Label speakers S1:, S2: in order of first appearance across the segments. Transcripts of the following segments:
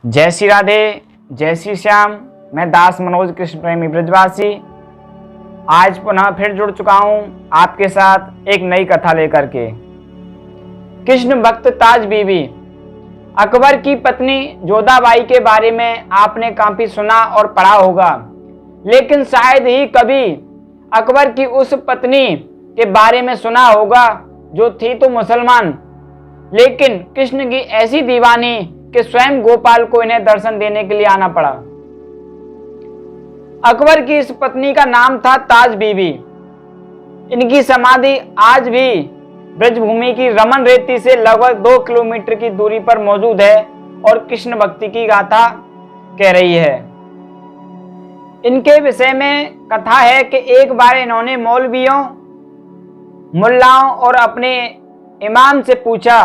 S1: जय श्री राधे, जय श्री श्याम। मैं दास मनोज कृष्ण प्रेमी ब्रजवासी आज पुनः फिर जुड़ चुका हूं आपके साथ एक नई कथा लेकर के। कृष्ण भक्त ताज बीबी अकबर की पत्नी जोधाबाई के बारे में आपने काफी सुना और पढ़ा होगा, लेकिन शायद ही कभी अकबर की उस पत्नी के बारे में सुना होगा जो थी तो मुसलमान, लेकिन कृष्ण की ऐसी दीवानी कि स्वयं गोपाल को इन्हें दर्शन देने के लिए आना पड़ा। अकबर की इस पत्नी का नाम था ताज बीबी। इनकी समाधि आज भी ब्रजभूमि की रमन रेती से लगभग 2 किलोमीटर की दूरी पर मौजूद है और कृष्ण भक्ति की गाथा कह रही है। इनके विषय में कथा है कि एक बार इन्होंने मौलवियों, मुल्लाओं और अपने इमाम से पूछा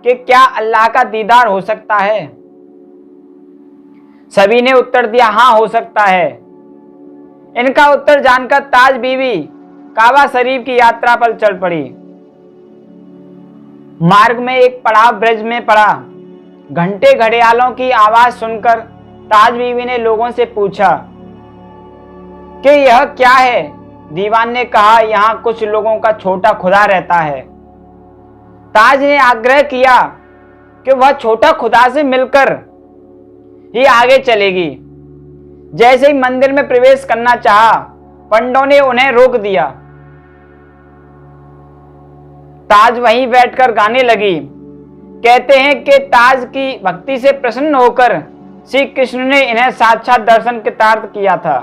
S1: कि क्या अल्लाह का दीदार हो सकता है। सभी ने उत्तर दिया, हाँ हो सकता है। इनका उत्तर जानकर ताज बीवी काबा शरीफ की यात्रा पर चल पड़ी। मार्ग में एक पड़ाव ब्रज में पड़ा। घंटे घड़ियालों की आवाज सुनकर ताज बीवी ने लोगों से पूछा कि यह क्या है। दीवान ने कहा, यहाँ कुछ लोगों का छोटा खुदा रहता है। ताज ने आग्रह किया कि वह छोटा खुदा से मिलकर ही आगे चलेगी। जैसे ही मंदिर में प्रवेश करना चाहा, पंडों ने उन्हें रोक दिया। ताज वहीं बैठकर गाने लगी। कहते हैं कि ताज की भक्ति से प्रसन्न होकर श्री कृष्ण ने इन्हें साक्षात दर्शन कृतार्थ किया था।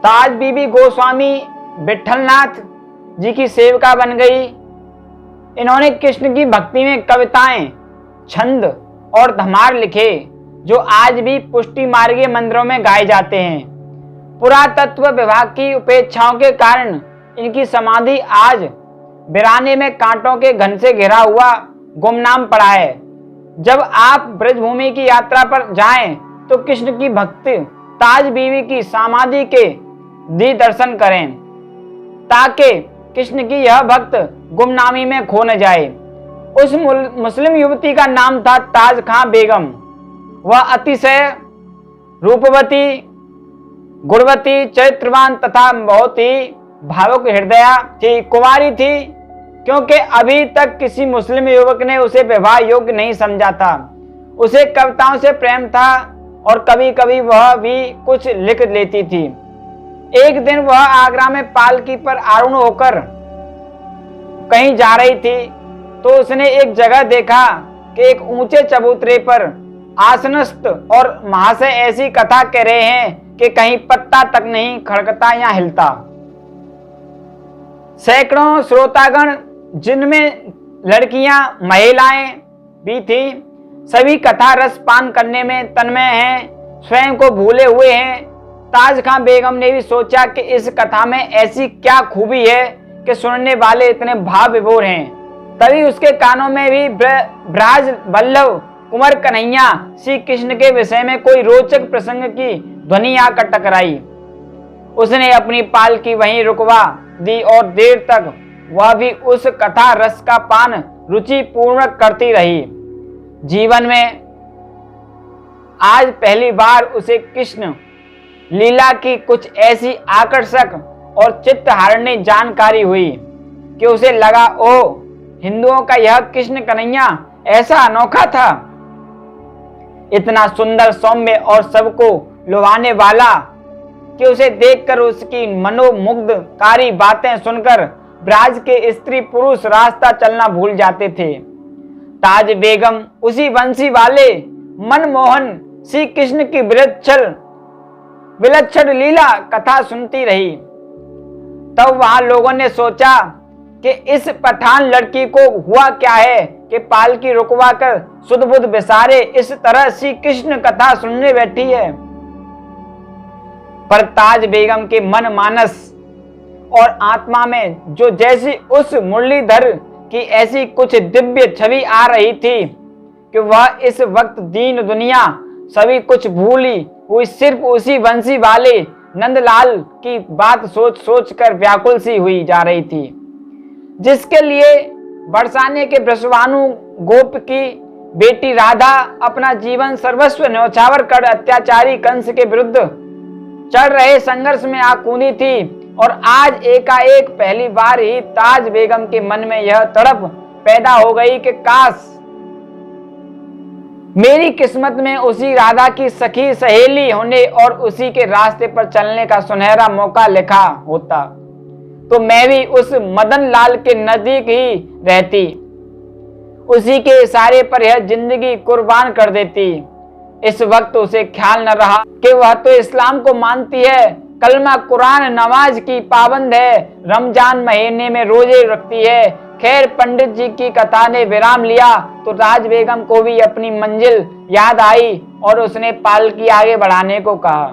S1: ताज बीबी गोस्वामी विठलनाथ जी की सेविका बन गई। इन्होंने कृष्ण की भक्ति में कविताएं, छंद और धमार लिखे जो आज भी पुष्टि मार्गीय मंदिरों में गाए जाते हैं। पुरातत्व विभाग की उपेक्षाओं के कारण इनकी समाधि आज वीराने में कांटों के घन से घिरा हुआ गुमनाम पड़ा है। जब आप ब्रजभूमि की यात्रा पर जाएं तो कृष्ण की भक्त ताज बीवी की समाधि के दर्शन करें ताकि कृष्ण की यह भक्त गुमनामी में खो न जाए। उस मुस्लिम युवती का नाम था ताज खां बेगम। वह अतिशय रूपवती, गुणवती, चरित्रवान तथा बहुत ही भावुक हृदया थी। कुंवारी थी क्योंकि अभी तक किसी मुस्लिम युवक ने उसे विवाह योग्य नहीं समझा था। उसे कविताओं से प्रेम था और कभी कभी वह भी कुछ लिख लेती थी। एक दिन वह आगरा में पालकी पर आरूढ़ होकर कहीं जा रही थी तो उसने एक जगह देखा कि एक ऊंचे चबूतरे पर आसनस्थ और महाशय ऐसी कथा कह रहे हैं कि कहीं पत्ता तक नहीं खड़कता या हिलता। सैकड़ों श्रोतागण, जिनमें लड़कियां, महिलाएं भी थी, सभी कथा रस पान करने में तन्मय हैं, स्वयं को भूले हुए हैं। ताज खां बेगम ने भी सोचा कि इस कथा में ऐसी क्या खूबी है कि सुनने वाले इतने भाव विभोर हैं। तभी उसके कानों में भी ब्राज वल्लभ कुंवर कन्हैया श्री कृष्ण के विषय में कोई रोचक प्रसंग की ध्वनि आकर टकराई। उसने अपनी पालकी वहीं रुकवा दी और देर तक वह भी उस कथा रस का पान रुचि पूर्वक करती रही। जीवन में आज पहली बार उसे कृष्ण लीला की कुछ ऐसी आकर्षक और चित्तहारणी जानकारी हुई कि उसे लगा, ओ हिंदुओं का यह कृष्ण कन्हैया ऐसा अनोखा था, इतना सुंदर, सौम्य और सबको लुभाने वाला कि उसे देखकर, उसकी मनोमुग्धकारी बातें सुनकर ब्राज के स्त्री पुरुष रास्ता चलना भूल जाते थे। ताज बेगम उसी बंसी वाले मनमोहन श्री कृष्ण की विलक्षण लीला कथा सुनती रही। तब वहां लोगों ने सोचा कि इस पठान लड़की को हुआ क्या है कि पालकी रुकवा कर सुध बुध बिसारे इस तरह श्री कृष्ण कथा सुनने बैठी है। पर ताज बेगम के मन मानस और आत्मा में जो जैसी उस मुरलीधर की ऐसी कुछ दिव्य छवि आ रही थी कि वह इस वक्त दीन दुनिया सभी कुछ भूली हुई सिर्फ उसी बंसी वाले नंदलाल की बात सोच सोच कर व्याकुल सी हुई जा रही थी, जिसके लिए बरसाने के वृषभानु गोप की बेटी राधा अपना जीवन सर्वस्व न्यौछावर कर अत्याचारी कंस के विरुद्ध चल रहे संघर्ष में आ कूदी थी और आज एकाएक पहली बार ही ताज बेगम के मन में यह तड़प पैदा हो गई कि काश मेरी किस्मत में उसी राधा की सखी सहेली होने और उसी के रास्ते पर चलने का सुनहरा मौका लिखा होता तो मैं भी उस मदन लाल के नजदीक ही रहती, उसी के इशारे पर यह जिंदगी कुर्बान कर देती। इस वक्त उसे ख्याल न रहा कि वह तो इस्लाम को मानती है, कलमा कुरान नमाज की पाबंद है, रमजान महीने में रोजे रखती है। खैर पंडित जी की कथा ने विराम लिया तो राज बेगम को भी अपनी मंजिल याद आई और उसने पालकी आगे बढ़ाने को कहा।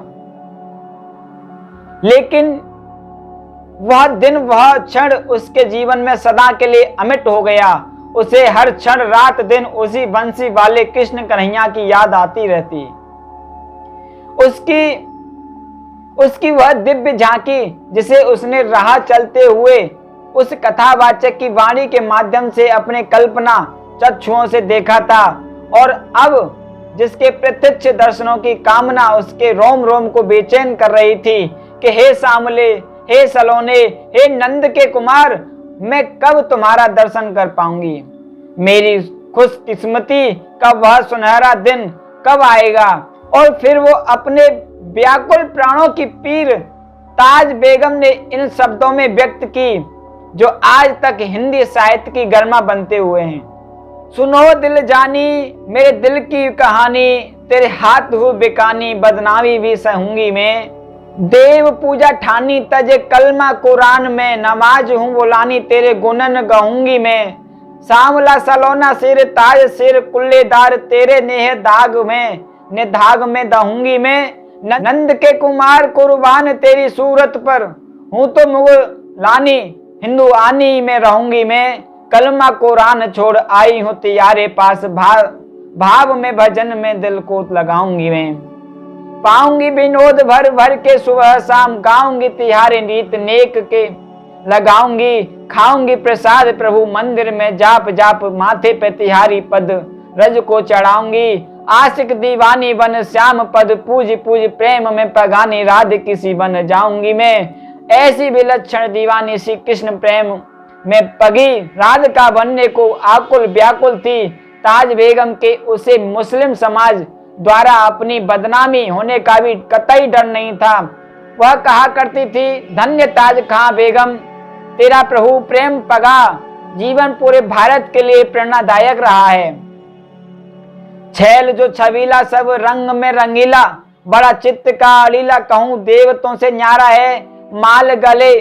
S1: लेकिन वह दिन वह क्षण उसके जीवन में सदा के लिए अमिट हो गया। उसे हर क्षण रात दिन उसी बंसी वाले कृष्ण कन्हैया की याद आती रहती। उसकी वह दिव्य झांकी जिसे उसने राह चलते हुए उस कथावाचक की वाणी के माध्यम से अपने कल्पना चक्षुओं से देखा था और अब जिसके प्रत्यक्ष दर्शनों की कामना उसके रोम रोम को बेचैन कर रही थी कि हे सामले, हे सलोने, हे नंद के कुमार, मैं कब तुम्हारा दर्शन कर पाऊंगी? मेरी खुशकिस्मती का वह सुनहरा दिन कब आएगा? और फिर वो अपने व्याकुल प्राणों की पीर ताज बेगम ने इन शब्दों में व्यक्त की जो आज तक हिंदी साहित्य की गरिमा बनते हुए हैं। सुनो दिल जानी मेरे दिल की कहानी, तेरे हाथ हूँ बेकानी, बदनामी भी सहूंगी मैं। देव पूजा ठानी तजे कलमा कुरान में, नमाज हूँ बुलानी तेरे गुणन गाऊंगी मैं। सामला सलोना सिर ताज सिर कुल्लेदार, तेरे नेह दाग में निधाग में दहूंगी मैं। नंद के कुमार कुर्बान तेरी सूरत पर, हूँ तो मुगलानी हिंदू आनी में रहूंगी मैं। कलमा कुरान छोड़ आई हूँ तियारे पास, भाव में भजन में दिल को लगाऊंगी मैं। पाऊंगी विनोद भर भर के सुबह शाम, गाऊंगी तिहारे नीत नेक के लगाऊंगी। खाऊंगी प्रसाद प्रभु मंदिर में, जाप जाप माथे पे तिहारी पद रज को चढ़ाऊंगी। आशिक दीवानी बन श्याम पद, पूज पूज प्रेम में पगानी राध किसी बन जाऊंगी मैं। ऐसी विलक्षण दीवानी श्री कृष्ण प्रेम में पगी राधिका बनने को आकुल व्याकुल थी। ताज बेगम के उसे मुस्लिम समाज द्वारा अपनी बदनामी होने का भी कतई डर नहीं था। वह कहा करती थी, धन्य ताज खां बेगम, तेरा प्रभु प्रेम पगा जीवन पूरे भारत के लिए प्रेरणादायक रहा है। छैल जो छबीला सब रंग में रंगीला, बड़ा चित्त का अलीला कहूँ देवतों से न्यारा है। माल गले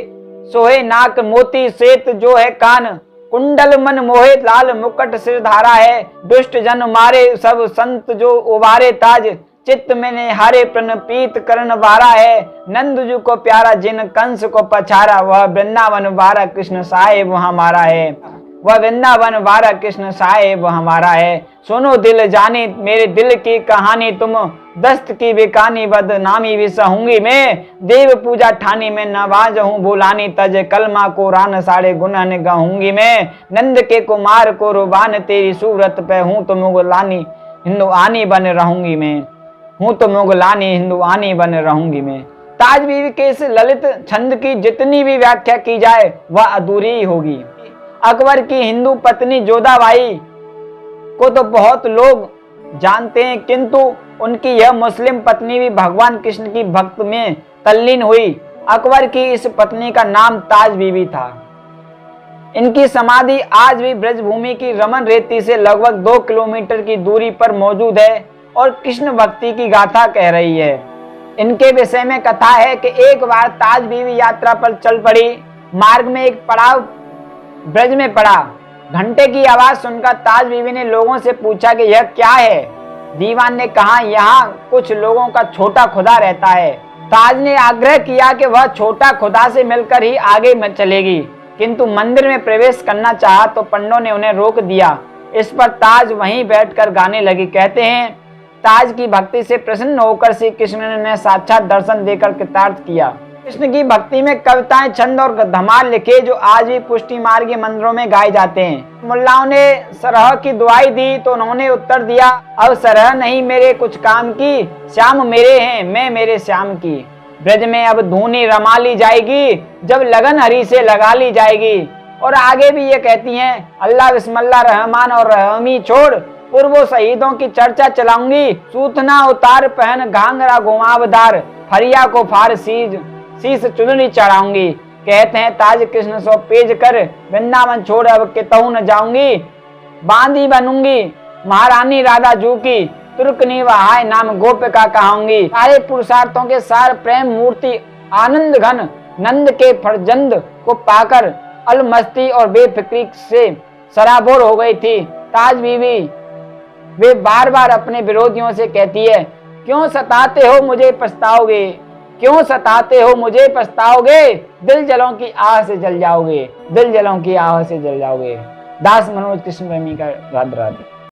S1: सोहे नाक मोती श्वेत जो है कान, कुंडल मन मोहे लाल मुकुट सिर धारा है। दुष्ट जन मारे सब संत जो उबारे ताज, चित्त में हारे प्रण पीत करण वारा है। नंद जी को प्यारा जिन कंस को पछारा, वह वृंदावन वारा कृष्ण साहेब हमारा है। वह वृंदावन वारा कृष्ण साहेब हमारा है। सुनो दिल जानी मेरे दिल की कहानी, तुम दस्त की बेकानी बदनामी भी सहूंगी मैं। देव पूजा ठानी में नवाज हूँ बुलानी, तज कलमा कुरान साढ़े गुनहन गाऊंगी मैं। नंद के कुमार को रुबान तेरी सूरत पे, हूँ तो मुगलानी हिंदू आनी बन रहूंगी मैं। हूँ तो मुगलानी हिंदू आनी बन रहूंगी मैं। ताज बीवी के इस ललित छंद की जितनी भी व्याख्या की जाए वह अधूरी ही होगी। अकबर की हिंदू पत्नी जोधाबाई को तो बहुत लोग जानते हैं, किंतु उनकी यह मुस्लिम पत्नी भी भगवान कृष्ण की भक्त में तल्लीन हुई। अकबर की इस पत्नी का नाम ताज बीवी था। इनकी समाधि आज भी ब्रजभूमि की रमन रेती से लगभग 2 किलोमीटर की दूरी पर मौजूद है और कृष्ण भक्ति की गाथा कह रही है। इनके विषय में कथा है कि एक बार ताज बीवी यात्रा पर चल पड़ी। मार्ग में एक पड़ाव ब्रज में पड़ा। घंटे की आवाज सुनकर ताज बीवी ने लोगों से पूछा कि यह क्या है। दीवान ने कहा, यहाँ कुछ लोगों का छोटा खुदा रहता है। ताज ने आग्रह किया कि वह छोटा खुदा से मिलकर ही आगे में चलेगी, किंतु मंदिर में प्रवेश करना चाहा तो पंडों ने उन्हें रोक दिया। इस पर ताज वहीं बैठकर गाने लगी। कहते हैं, ताज की भक्ति से प्रसन्न होकर श्री कृष्ण ने साक्षात दर्शन देकर कृतार्थ किया। कृष्ण की भक्ति में कविताएं, छंद और धमाल लिखे जो आज भी पुष्टि मार्ग के मंदिरों में गाए जाते हैं। मुल्लाओं ने सरह की दुआई दी तो उन्होंने उत्तर दिया, अब सरह नहीं मेरे कुछ काम की, श्याम मेरे हैं मैं मेरे श्याम की। ब्रज में अब धूनी रमा ली जाएगी, जब लगन हरि से लगा ली जाएगी। और आगे भी ये कहती हैं, अल्लाह बिस्मिल्लाह रहमान और रहमी छोड़, पूर्वों शहीदों की चर्चा चलाऊंगी। सूतना उतार पहन घाघरा घुमावदार, फरिया को फार शीश चुनरी चढ़ाऊंगी। कहते हैं ताज कृष्ण सो पेज कर, वृंदावन छोड़ अब केतहु न जाऊंगी। बांदी बनूंगी महारानी राधा जू की, तुर्कनी वहाय नाम गोपिका कहाऊंगी। सारे पुरुषार्थों के सार प्रेम मूर्ति आनंद घन, नंद के फरजंद को पाकर अलमस्ती और बेफिक्री से सराबोर हो गई थी। ताज बीवी वे बार बार अपने विरोधियों से कहती है, क्यों सताते हो मुझे पछताओगे, क्यों सताते हो मुझे पछताओगे, दिल जलों की आह से जल जाओगे, दिल जलों की आह से जल जाओगे। दास मनोज कृष्ण प्रेमी का राधे राधे।